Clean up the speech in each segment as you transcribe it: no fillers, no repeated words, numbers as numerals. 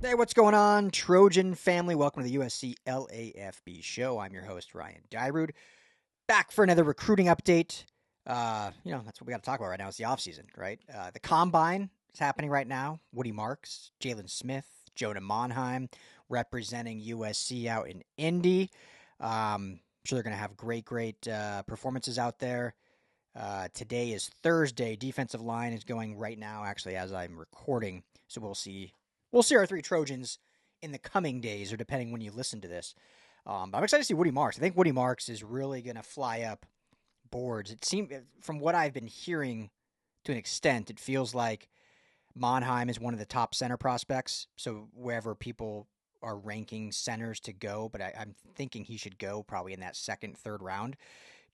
Hey, what's going on, Trojan family? Welcome to the USC LAFB show. I'm your host, Ryan Dyrud, back for another recruiting update. That's what we got to talk about right now. It's the offseason, right? The Combine is happening right now. Woody Marks, Jaylin Smith, Jonah Monheim representing USC out in Indy. I'm sure they're going to have great performances out there. Today is Thursday. Defensive line is going right now, actually, as I'm recording. So we'll see our three Trojans in the coming days, or depending when you listen to this. But I'm excited to see Woody Marks. I think Woody Marks is really going to fly up boards. It seems, from what I've been hearing to an extent, it feels like Monheim is one of the top center prospects. So wherever people are ranking centers to go, but I'm thinking he should go probably in that second, third round.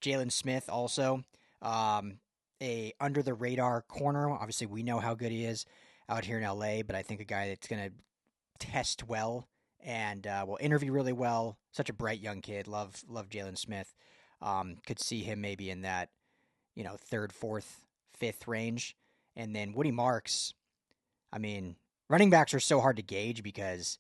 Jaylin Smith also, a under the radar corner. Obviously, we know how good he is out here in LA, but I think a guy that's going to test well and will interview really well. Such a bright young kid. Love Jaylin Smith. Could see him maybe in that, third, fourth, fifth range. And then Woody Marks, I mean, running backs are so hard to gauge because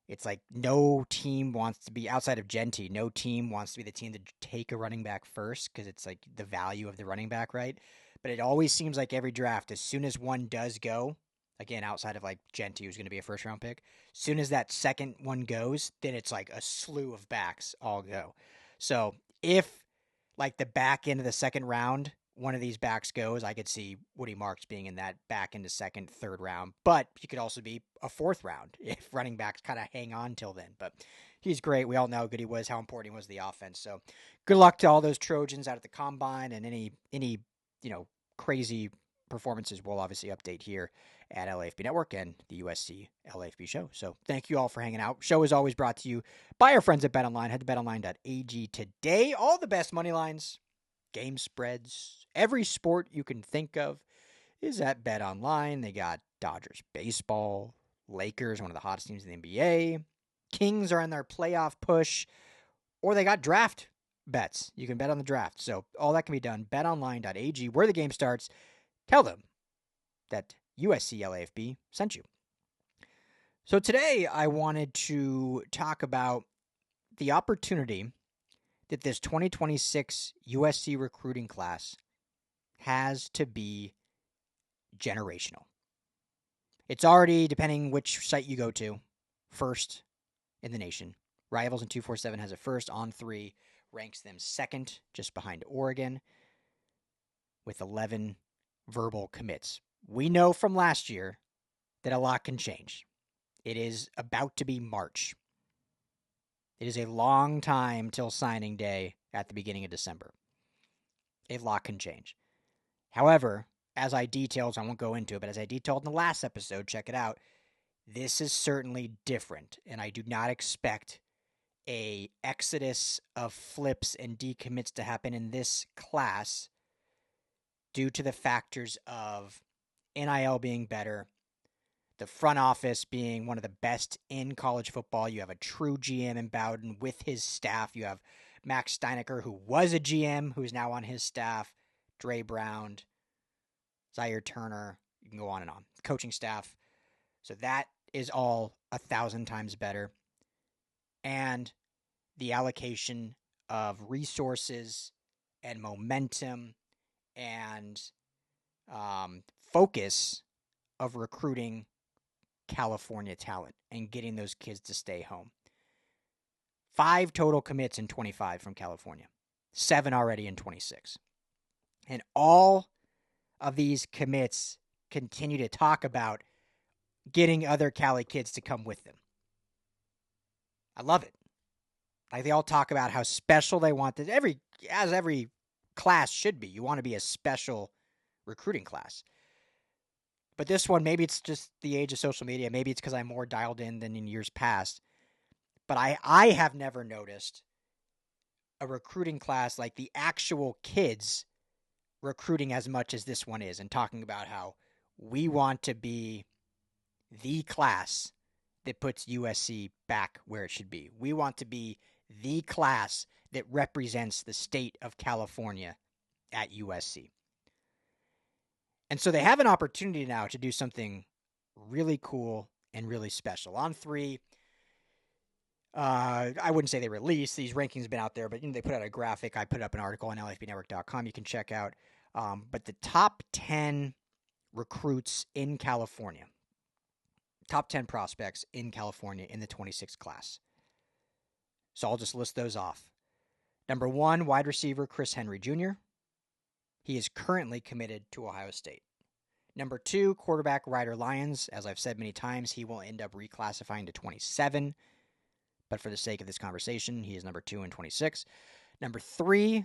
it's like no team wants to be, outside of Gentry, no team wants to be the team to take a running back first because it's like the value of the running back, right? But it always seems like every draft, as soon as one does go, again, outside of like Gentry, who's going to be a first-round pick, as soon as that second one goes, then it's like a slew of backs all go. So if like the back end of the second round, one of these backs goes, I could see Woody Marks being in that back into second, third round. But he could also be a fourth round if running backs kind of hang on till then. But he's great. We all know how good he was, how important he was to the offense. So good luck to all those Trojans out at the Combine, and any crazy performances we'll obviously update here at LAFB Network and the USC LAFB show. So thank you all for hanging out. Show is always brought to you by our friends at BetOnline. Head to betonline.ag today. All the best money lines, game spreads, every sport you can think of is at BetOnline. They got Dodgers baseball, Lakers, one of the hottest teams in the NBA. Kings are in their playoff push, or they got draft bets. You can bet on the draft. So all that can be done. BetOnline.ag, where the game starts. Tell them that USC LAFB sent you. So today I wanted to talk about the opportunity that this 2026 USC recruiting class has to be generational. It's already, depending which site you go to, first in the nation. Rivals in 247 has a first on 3, ranks them second, just behind Oregon, with 11 verbal commits. We know from last year that a lot can change. It is about to be March. It is a long time till signing day at the beginning of December. A lot can change. However, as I detailed, I won't go into it, but as I detailed in the last episode, check it out, this is certainly different, and I do not expect a exodus of flips and decommits to happen in this class due to the factors of NIL being better, the front office being one of the best in college football. You have a true GM in Bowden with his staff. You have Max Steinecker, who was a GM, who's now on his staff, Dre Brown, Zaire Turner. You can go on and on. Coaching staff. So that is all 1,000 times better. And the allocation of resources and momentum and focus of recruiting California talent and getting those kids to stay home. 5 total commits in 25 from California. 7 already in 26. And all of these commits continue to talk about getting other Cali kids to come with them. I love it. Like, they all talk about how special they want this. As every class should be. You want to be a special recruiting class. But this one, maybe it's just the age of social media. Maybe it's because I'm more dialed in than in years past. But I have never noticed a recruiting class like the actual kids recruiting as much as this one is, and talking about how we want to be the class that puts USC back where it should be. We want to be the class that represents the state of California at USC. And so they have an opportunity now to do something really cool and really special. On 3, I wouldn't say they released. These rankings have been out there, but they put out a graphic. I put up an article on LFBnetwork.com you can check out. But the top 10 recruits in California, top 10 prospects in California in the 26th class. So I'll just list those off. Number 1, wide receiver Chris Henry Jr. He is currently committed to Ohio State. Number 2, quarterback Ryder Lyons. As I've said many times, he will end up reclassifying to 27. But for the sake of this conversation, he is number 2 in 26. Number 3,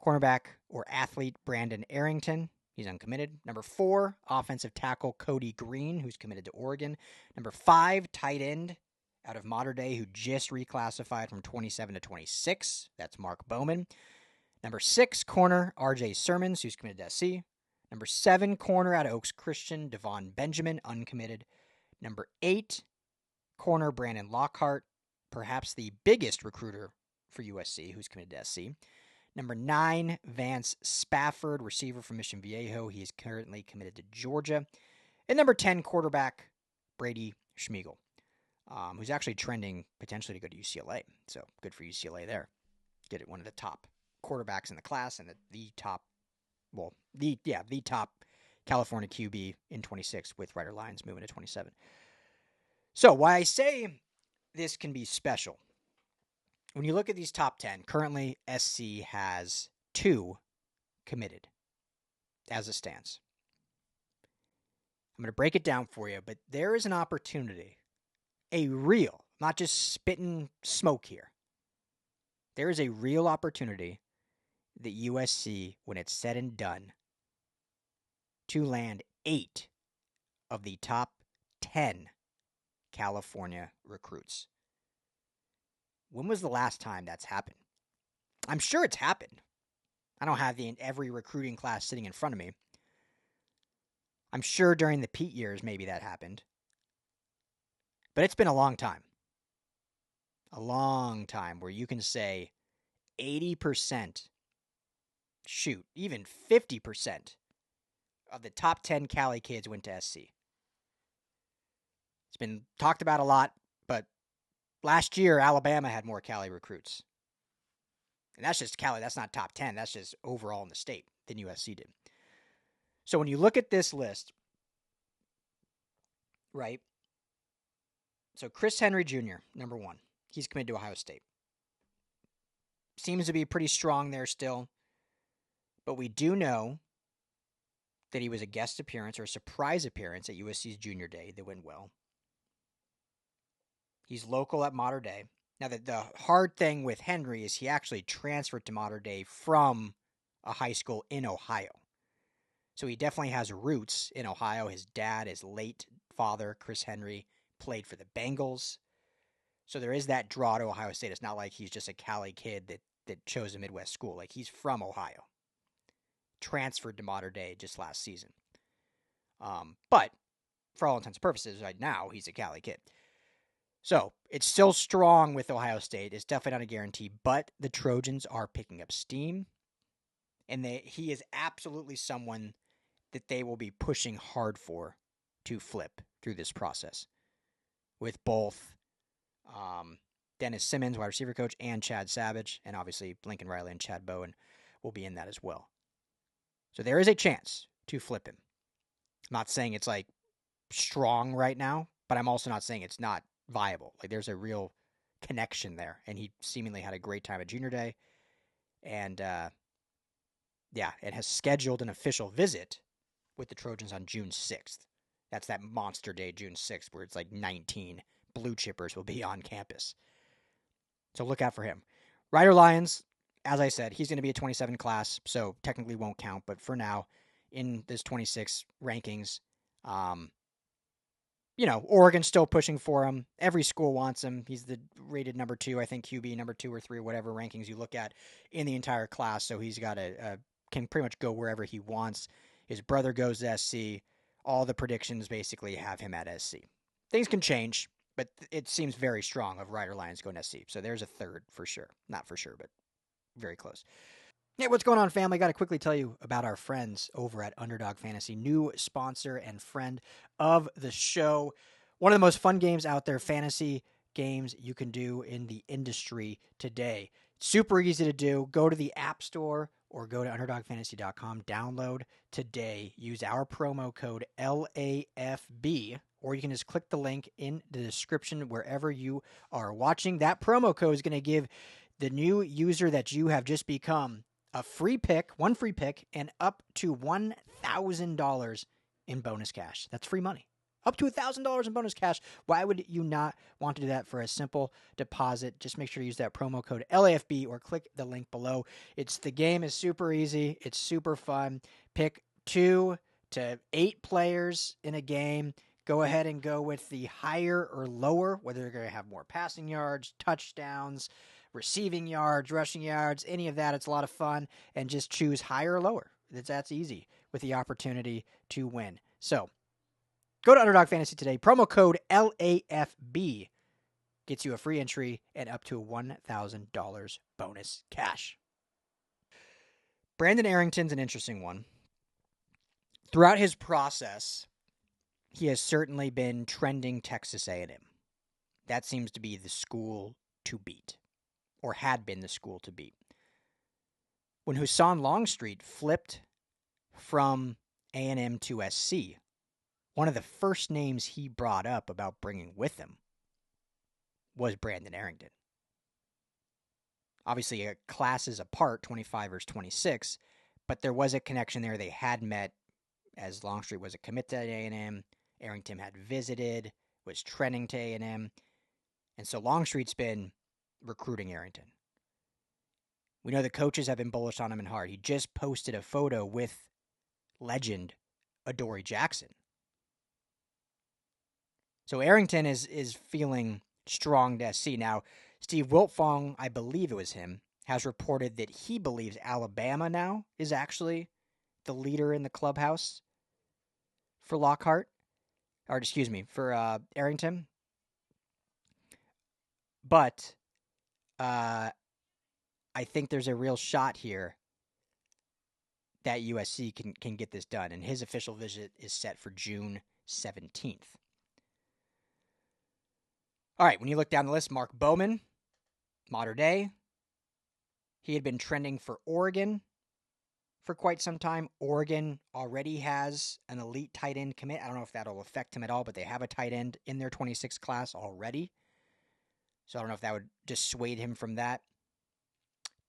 cornerback or athlete Brenden Arrington. He's uncommitted. Number 4, offensive tackle Cody Green, who's committed to Oregon. Number 5, tight end out of Mater Dei, who just reclassified from 27 to 26. That's Mark Bowman. Number 6, corner RJ Sermons, who's committed to SC. Number 7, corner out of Oaks Christian, Devon Benjamin, uncommitted. Number 8, corner Brandon Lockhart, perhaps the biggest recruiter for USC, who's committed to SC. Number 9, Vance Spafford, receiver from Mission Viejo. He is currently committed to Georgia. And number 10, quarterback Brady Schmiegel, who's actually trending potentially to go to UCLA. So good for UCLA there. Get it, one of the top quarterbacks in the class and the top California QB in 26 with Ryder Lyons moving to 27. So why I say this can be special. When you look at these top 10, currently SC has 2 committed as it stands. I'm going to break it down for you, but there is an opportunity, a real, not just spitting smoke here. There is a real opportunity that USC, when it's said and done, to land 8 of the top 10 California recruits. When was the last time that's happened? I'm sure it's happened. I don't have every recruiting class sitting in front of me. I'm sure during the Pete years maybe that happened. But it's been a long time. A long time where you can say 80%, shoot, even 50% of the top 10 Cali kids went to SC. It's been talked about a lot, but last year Alabama had more Cali recruits. And that's just Cali, that's not top 10, that's just overall in the state than USC did. So when you look at this list, right? So Chris Henry Jr., number 1, he's committed to Ohio State. Seems to be pretty strong there still. But we do know that he was a guest appearance or a surprise appearance at USC's Junior Day that went well. He's local at Mater Dei. Now, the hard thing with Henry is he actually transferred to Mater Dei from a high school in Ohio. So he definitely has roots in Ohio. His dad, his late father, Chris Henry, played for the Bengals. So there is that draw to Ohio State. It's not like he's just a Cali kid that chose a Midwest school. Like, he's from Ohio. Transferred to Mater Dei just last season. But for all intents and purposes, right now, he's a Cali kid. So it's still strong with Ohio State. It's definitely not a guarantee, but the Trojans are picking up steam. And he is absolutely someone that they will be pushing hard for to flip through this process. With both Dennis Simmons, wide receiver coach, and Chad Savage, and obviously Lincoln Riley and Chad Bowen will be in that as well. So there is a chance to flip him. I'm not saying it's like strong right now, but I'm also not saying it's not viable. Like, there's a real connection there, and he seemingly had a great time at Junior Day, and it has scheduled an official visit with the Trojans on June 6th. That's that monster day, June 6th, where it's like 19 blue chippers will be on campus. So look out for him. Ryder Lyons, as I said, he's going to be a 27 class, so technically won't count, but for now, in this 26 rankings, Oregon's still pushing for him. Every school wants him. He's the rated number 2, I think QB number 2 or 3, whatever rankings you look at in the entire class. So he's got can pretty much go wherever he wants. His brother goes to SC. All the predictions basically have him at SC. Things can change, but it seems very strong of Ryder Lyons going to SC. So there's a third for sure. Not for sure, but very close. Hey, what's going on, family? Got to quickly tell you about our friends over at Underdog Fantasy, new sponsor and friend of the show. One of the most fun games out there, fantasy games you can do in the industry today. Super easy to do. Go to the App Store or go to UnderdogFantasy.com. Download today. Use our promo code LAFB, or you can just click the link in the description wherever you are watching. That promo code is going to give the new user that you have just become a free pick, one free pick, and up to $1,000 in bonus cash. That's free money. Up to $1,000 in bonus cash. Why would you not want to do that for a simple deposit? Just make sure to use that promo code LAFB or click the link below. The game is super easy. It's super fun. Pick 2 to 8 players in a game. Go ahead and go with the higher or lower, whether they're going to have more passing yards, touchdowns, receiving yards, rushing yards, any of that. It's a lot of fun. And just choose higher or lower. That's easy with the opportunity to win. So, go to Underdog Fantasy today. Promo code LAFB gets you a free entry and up to a $1,000 bonus cash. Brenden Arrington's an interesting one. Throughout his process, he has certainly been trending Texas A&M. That seems to be the school to beat, or had been the school to beat. When Hassan Longstreet flipped from A&M to SC, one of the first names he brought up about bringing with him was Brenden Arrington. Obviously, classes apart, 25 versus 26, but there was a connection there. They had met as Longstreet was a commit to A&M. Arrington had visited, was trending to A&M. And so Longstreet's been recruiting Arrington. We know the coaches have been bullish on him and hard. He just posted a photo with legend Adoree Jackson. So Arrington is feeling strong to SC. Now, Steve Wiltfong, I believe it was him, has reported that he believes Alabama now is actually the leader in the clubhouse for for Arrington. But I think there's a real shot here that USC can get this done, and his official visit is set for June 17th. All right, when you look down the list, Mark Bowman, modern day. He had been trending for Oregon for quite some time. Oregon already has an elite tight end commit. I don't know if that'll affect him at all, but they have a tight end in their 26 class already. So I don't know if that would dissuade him from that.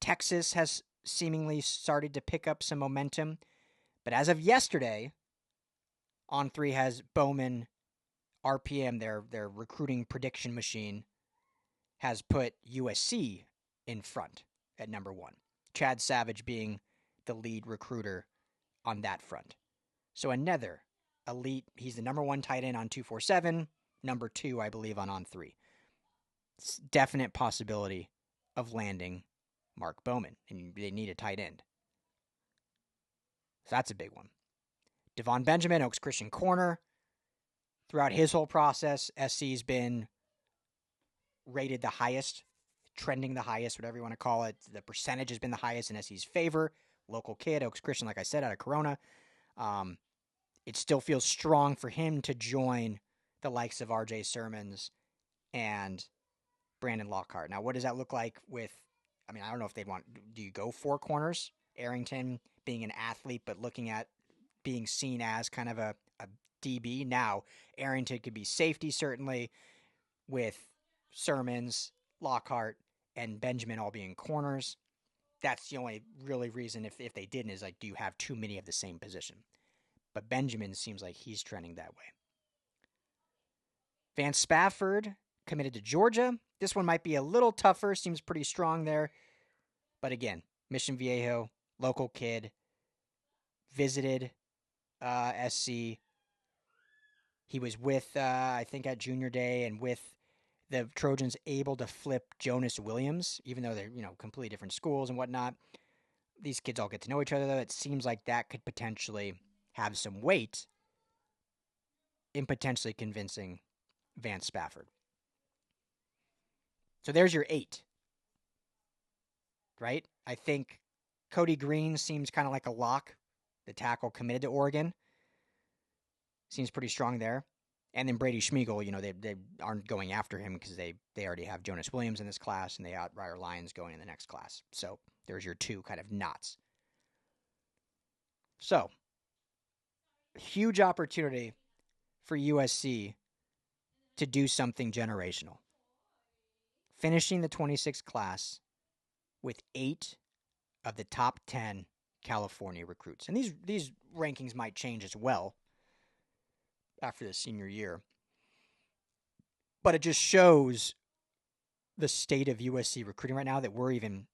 Texas has seemingly started to pick up some momentum. But as of yesterday, On3 has Bowman RPM, their recruiting prediction machine, has put USC in front at number 1. Chad Savage being the lead recruiter on that front. So another elite, he's the number 1 tight end on 247, number 2, I believe, on On3. It's definite possibility of landing Mark Bowman, and they need a tight end. So that's a big one. Devon Benjamin, Oaks Christian corner. Throughout his whole process, SC's been rated the highest, trending the highest, whatever you want to call it. The percentage has been the highest in SC's favor. Local kid, Oaks Christian, like I said, out of Corona. It still feels strong for him to join the likes of RJ Sermons and Brandon Lockhart. Now, what does that look like with, I don't know if they'd want, do you go 4 corners? Arrington being an athlete, but looking at being seen as kind of a DB. Now, Arrington could be safety, certainly, with Sermons, Lockhart, and Benjamin all being corners. That's the only really reason if they didn't is do you have too many of the same position? But Benjamin seems like he's trending that way. Van Spafford committed to Georgia. This one might be a little tougher. Seems pretty strong there. But again, Mission Viejo, local kid, visited SC. He was with, I think, at Junior Day and with the Trojans able to flip Jonas Williams, even though they're, completely different schools and whatnot. These kids all get to know each other, though. It seems like that could potentially have some weight in potentially convincing Van Spafford. So there's your 8. Right? I think Cody Green seems kind of like a lock. The tackle committed to Oregon. Seems pretty strong there. And then Brady Schmeigel, they aren't going after him because they already have Jonas Williams in this class and they got Ryder Lyons going in the next class. So there's your two kind of knots. So, huge opportunity for USC to do something generational. Finishing the 26th class with 8 of the top 10 California recruits. And these rankings might change as well after the senior year. But it just shows the state of USC recruiting right now that we're even...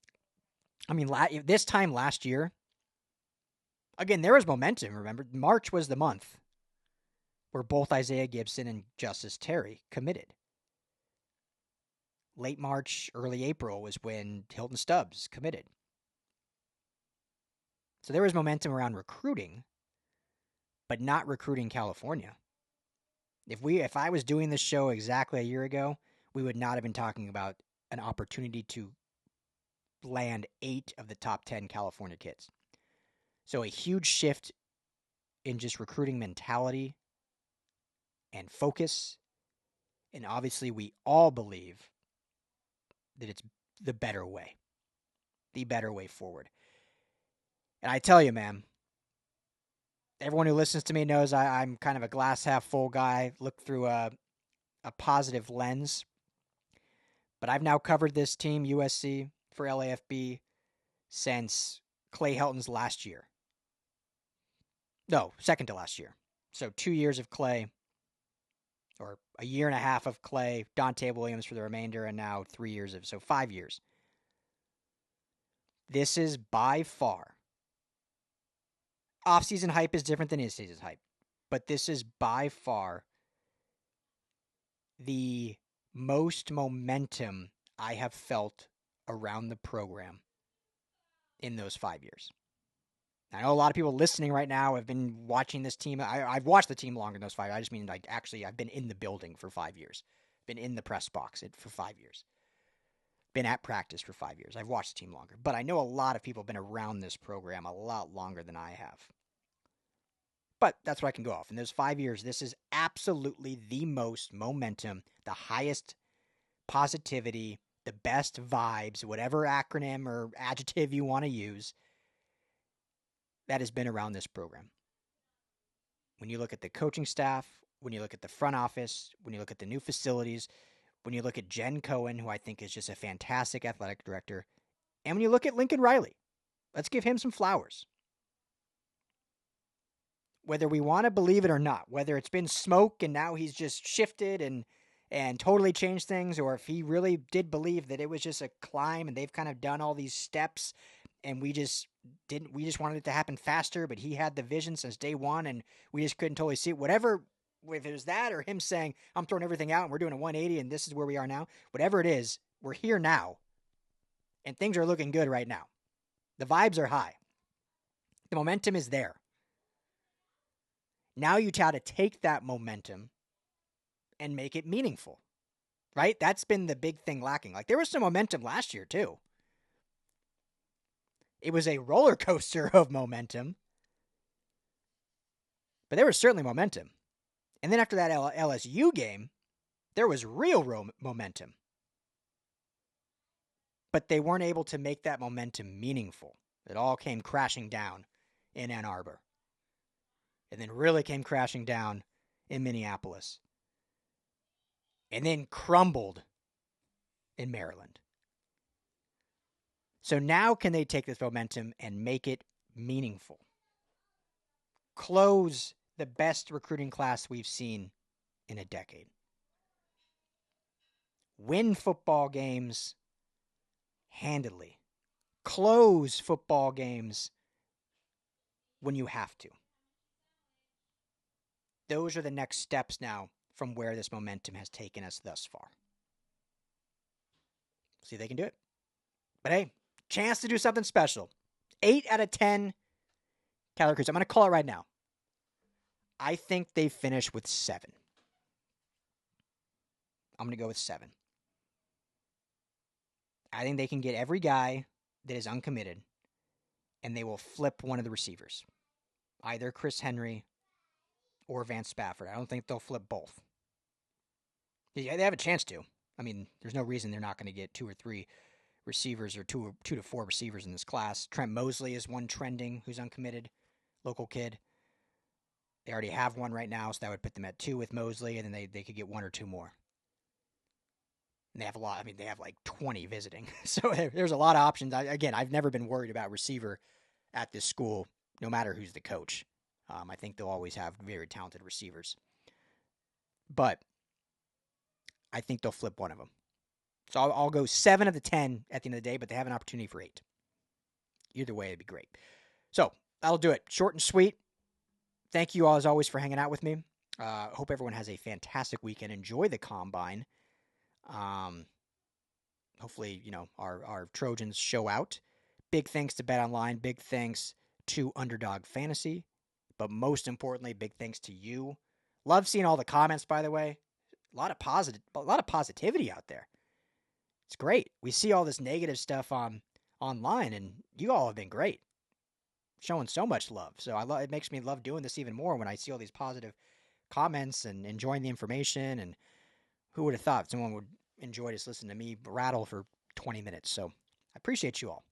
this time last year, again, there was momentum, remember? March was the month where both Isaiah Gibson and Justice Terry committed. Late March, early April was when Hilton Stubbs committed. So there was momentum around recruiting, but not recruiting California. If I was doing this show exactly a year ago, we would not have been talking about an opportunity to land 8 of the top 10 California kids. So a huge shift in just recruiting mentality and focus. And obviously we all believe that it's the better way forward. And I tell you, man, everyone who listens to me knows I'm kind of a glass half full guy, look through a positive lens. But I've now covered this team, USC, for LAFB since Clay Helton's last year. No, second to last year. So 2 years of Clay, or a year and a half of Clay, Dante Williams for the remainder, and now 3 years so 5 years. This is by far, off-season hype is different than in-season hype, but this is by far the most momentum I have felt around the program in those 5 years. I know a lot of people listening right now have been watching this team. I've watched the team longer than those 5. I just mean, I've been in the building for 5 years. Been in the press box for 5 years. Been at practice for 5 years. I've watched the team longer. But I know a lot of people have been around this program a lot longer than I have. But that's what I can go off. In those 5 years, this is absolutely the most momentum, the highest positivity, the best vibes, whatever acronym or adjective you want to use, that has been around this program. When you look at the coaching staff, when you look at the front office, when you look at the new facilities, when you look at Jen Cohen, who I think is just a fantastic athletic director, and when you look at Lincoln Riley, let's give him some flowers. Whether we want to believe it or not, whether it's been smoke and now he's just shifted and totally changed things, or if he really did believe that it was just a climb and they've kind of done all these steps and we just wanted it to happen faster, but he had the vision since day one and we just couldn't totally see it. Whatever, if it was that or him saying, I'm throwing everything out and we're doing a 180 and this is where we are now, whatever it is, we're here now and things are looking good right now. The vibes are high. The momentum is there. Now you try to take that momentum and make it meaningful, right? That's been the big thing lacking. Like, there was some momentum last year, too. It was a roller coaster of momentum, but there was certainly momentum. And then after that LSU game, there was real momentum. But they weren't able to make that momentum meaningful. It all came crashing down in Ann Arbor. And then really came crashing down in Minneapolis. And then crumbled in Maryland. So now can they take this momentum and make it meaningful? Close the best recruiting class we've seen in a decade. Win football games handedly. Close football games when you have to. Those are the next steps now from where this momentum has taken us thus far. See if they can do it. But hey, chance to do something special. 8 out of 10 Cali recruits. I'm going to call it right now. I think they finish with 7. I'm going to go with 7. I think they can get every guy that is uncommitted, and they will flip one of the receivers. Either Chris Henry or Van Spafford. I don't think they'll flip both. Yeah, they have a chance to. I mean, there's no reason they're not going to get 2 or 3 receivers or 2 to 4 receivers in this class. Trent Mosley is one trending who's uncommitted, local kid. They already have one right now, so that would put them at 2 with Mosley, and then they could get 1 or 2 more. And they have a lot. I mean, they have like 20 visiting. So there's a lot of options. I've never been worried about receiver at this school, no matter who's the coach. I think they'll always have very talented receivers. But I think they'll flip one of them. So I'll go 7 of the 10 at the end of the day, but they have an opportunity for 8. Either way, it'd be great. So that'll do it. Short and sweet. Thank you all, as always, for hanging out with me. Hope everyone has a fantastic weekend. Enjoy the Combine. Hopefully, our Trojans show out. Big thanks to BetOnline. Big thanks to Underdog Fantasy. But most importantly, big thanks to you. Love seeing all the comments, by the way. A lot of positivity out there. It's great. We see all this negative stuff online, and you all have been great, showing so much love. So it makes me love doing this even more when I see all these positive comments and enjoying the information. And who would have thought someone would enjoy just listening to me rattle for 20 minutes? So I appreciate you all.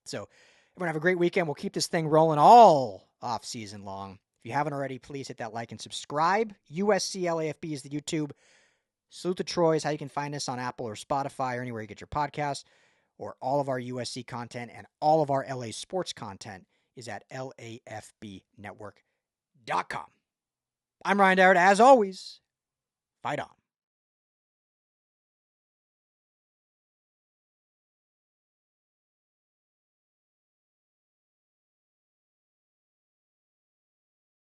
So everyone have a great weekend. We'll keep this thing rolling all off season long. If you haven't already, please hit that like and subscribe. USC LAFB is the YouTube. Salute the Troy is how you can find us on Apple or Spotify or anywhere you get your podcasts. Or all of our USC content and all of our LA sports content is at lafbnetwork.com. I'm Ryan Dowd. As always, fight on.